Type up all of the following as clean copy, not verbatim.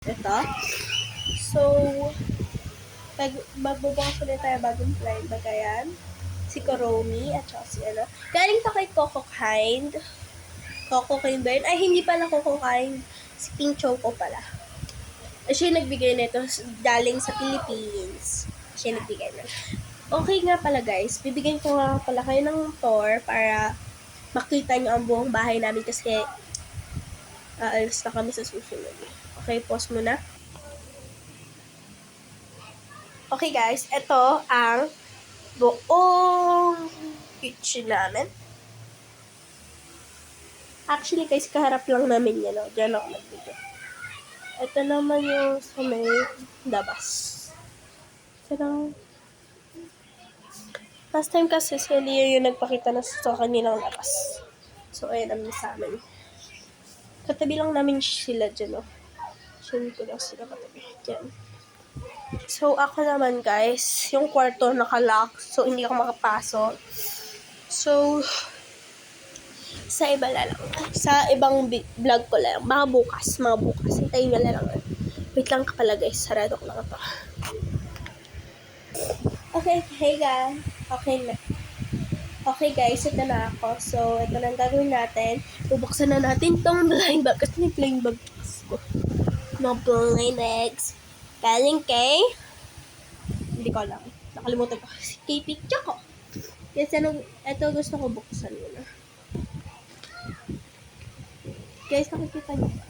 Ito. So, magbubukas ulit tayo bagong flavor. Kaya, si Kuromi at saka si ano. Galing to kay Coco Kind. Coco Kind ba yun? Ay, hindi pala Coco Kind. Si Pink Choco pala. Siya yung nagbigay nito galing sa Philippines. Siya yung nagbigay na. Okay nga pala guys, bibigyan ko nga pala kayo ng tour para makita nyo ang buong bahay namin kasi aalis na kami sa susunod. Okay, pause muna. Okay guys, ito ang buong kitchen namin. Actually guys, kaharap lang namin yan. Diyan ako nag-video. Ito naman yung sa may labas. Ito lang. Last time kasi si Leo yung nagpakita na sa kanilang labas. So, ayan namin sa amin. Katabi lang namin sila dyan, oh. Sure ko lang sila katabi. Dyan. So, ako naman, guys, yung kwarto nakalock. So, hindi ako makapasok. So, sa iba na lang. Sa ibang vlog ko lang. Mga bukas. Hintayin nyo na lang. Wait lang ka pala, guys. Sarado ko lang ito. Okay, hey guys. Okay guys, ito na ako. So, ito na ang gagawin natin. Bubuksan na natin tong blind bag. Kasi may blind bag ko. No blind bags. Galing kay... Hindi ko alam. Nakalimutan ko. Kay Picture ko. Kasi ito gusto ko buksan muna. Guys, nakikita niyo ba?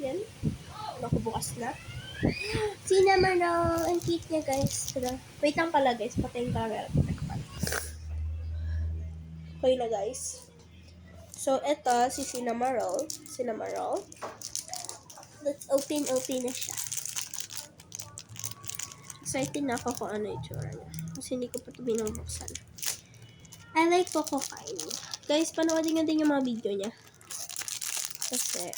Yan. Nakubukas na. Cinnamon, ang cute niya guys. Wait lang pala guys, patayin yung camera. Okay na guys. So, ito, si Cinnamon Roll. Let's open na siya. Excited na ako kung ano yung tsura niya. Kasi hindi ko pa ito binubuksan. I like Coco Kind. Guys, panoodin nyo din yung mga video niya. Kasi,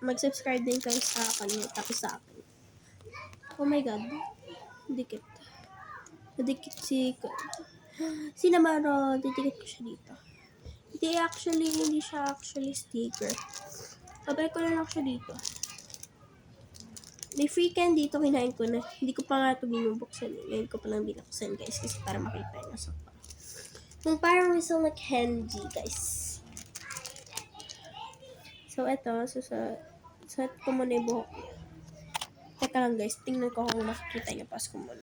mag-subscribe din kayo sa kanya, tapos sa akin. Oh my god. Dikit si Cinnamon. Didikit ko siya dito. Hindi siya actually sticker. Babay ko na lang siya dito. May free candy dito, kinain ko na. Hindi ko pa nga ito binubuksan. Ngayon ko pa lang binuksan guys, kasi para makita nyo sa pa. Yung parang whistle na candy guys. So eto, set ko muna yung buhok niya. Teka lang guys, tingnan ko kung makikita nyo pas ko muna.